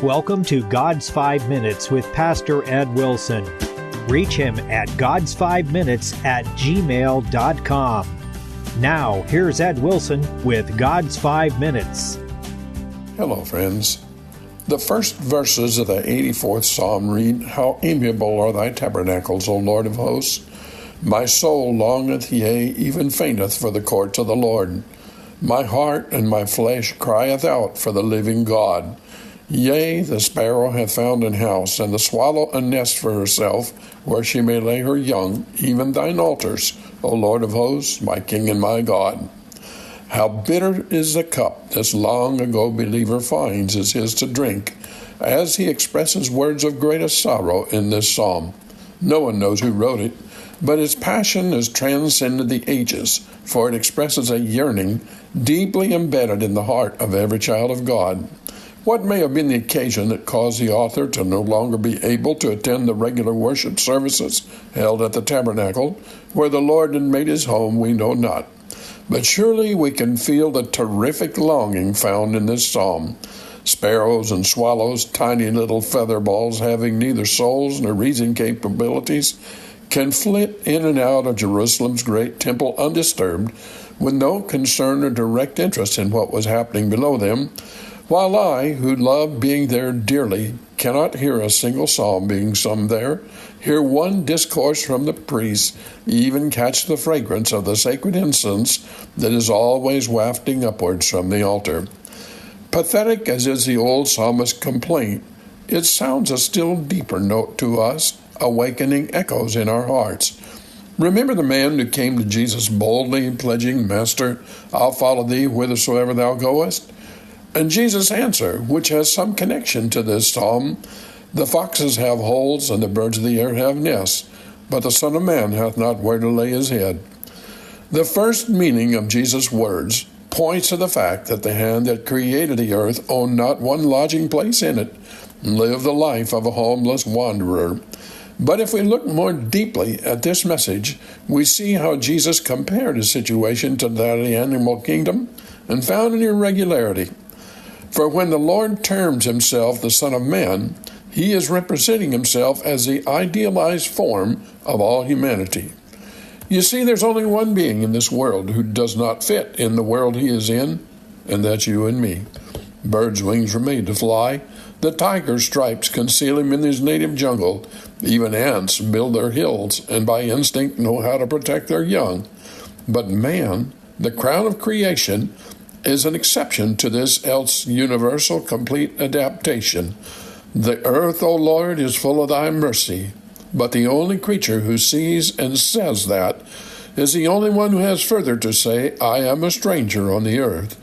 welcome to God's 5 Minutes with Pastor Ed Wilson. Reach him at gods5minutes@gmail.com. Now, here's Ed Wilson with God's 5 Minutes. Hello, friends. The first verses of the 84th Psalm read, "How amiable are thy tabernacles, O Lord of hosts! My soul longeth, yea, even fainteth for the courts of the Lord. My heart and my flesh crieth out for the living God. Yea, the sparrow hath found an house, and the swallow a nest for herself, where she may lay her young, even thine altars, O Lord of hosts, my King and my God." How bitter is the cup this long ago believer finds is his to drink, as he expresses words of greatest sorrow in this psalm. No one knows who wrote it, but its passion has transcended the ages, for it expresses a yearning deeply embedded in the heart of every child of God. What may have been the occasion that caused the author to no longer be able to attend the regular worship services held at the tabernacle, where the Lord had made his home, we know not. But surely we can feel the terrific longing found in this psalm. Sparrows and swallows, tiny little feather balls having neither souls nor reasoning capabilities, can flit in and out of Jerusalem's great temple undisturbed, with no concern or direct interest in what was happening below them, while I, who love being there dearly, cannot hear a single psalm being sung there, hear one discourse from the priest, even catch the fragrance of the sacred incense that is always wafting upwards from the altar. Pathetic as is the old psalmist's complaint, it sounds a still deeper note to us, awakening echoes in our hearts. Remember the man who came to Jesus boldly, pledging, "Master, I'll follow thee whithersoever thou goest"? And Jesus' answer, which has some connection to this psalm, "The foxes have holes, and the birds of the air have nests, but the Son of Man hath not where to lay his head." The first meaning of Jesus' words points to the fact that the hand that created the earth owned not one lodging place in it, and lived the life of a homeless wanderer. But if we look more deeply at this message, we see how Jesus compared his situation to that of the animal kingdom and found an irregularity. For when the Lord terms himself the Son of Man, he is representing himself as the idealized form of all humanity. You see, there's only one being in this world who does not fit in the world he is in, and that's you and me. Birds' wings were made to fly. The tiger's stripes conceal him in his native jungle. Even ants build their hills and by instinct know how to protect their young. But man, the crown of creation, is an exception to this else universal complete adaptation. The earth, O Lord, is full of thy mercy, but the only creature who sees and says that is the only one who has further to say, "I am a stranger on the earth."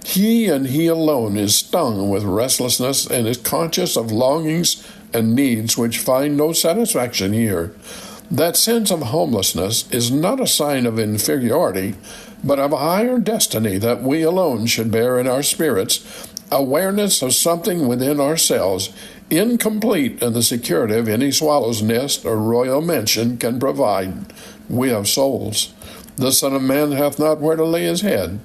He and he alone is stung with restlessness and is conscious of longings and needs which find no satisfaction here. That sense of homelessness is not a sign of inferiority, but of a higher destiny that we alone should bear in our spirits, awareness of something within ourselves, incomplete in the security of any swallow's nest or royal mansion can provide. We have souls. The Son of Man hath not where to lay his head.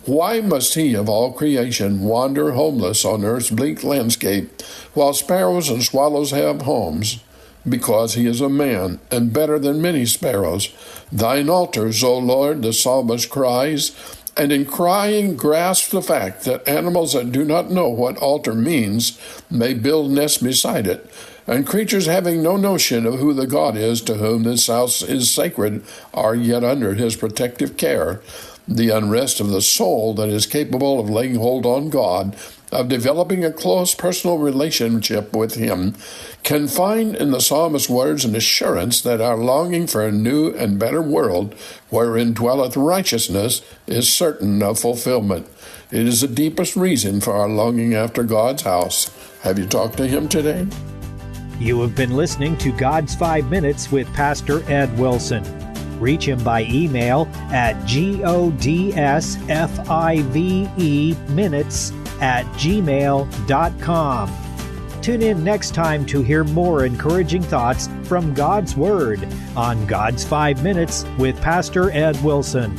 Why must he of all creation wander homeless on earth's bleak landscape, while sparrows and swallows have homes? Because he is a man, and better than many sparrows. Thine altars, O Lord, the psalmist cries, and in crying grasps the fact that animals that do not know what altar means may build nests beside it, and creatures having no notion of who the God is to whom this house is sacred are yet under his protective care. The unrest of the soul that is capable of laying hold on God, of developing a close personal relationship with him, can find in the psalmist's words an assurance that our longing for a new and better world wherein dwelleth righteousness is certain of fulfillment. It is the deepest reason for our longing after God's house. Have you talked to him today? You have been listening to God's 5 Minutes with Pastor Ed Wilson. Reach him by email at godsfiveminutes@gmail.com. Tune in next time to hear more encouraging thoughts from God's Word on God's 5 Minutes with Pastor Ed Wilson.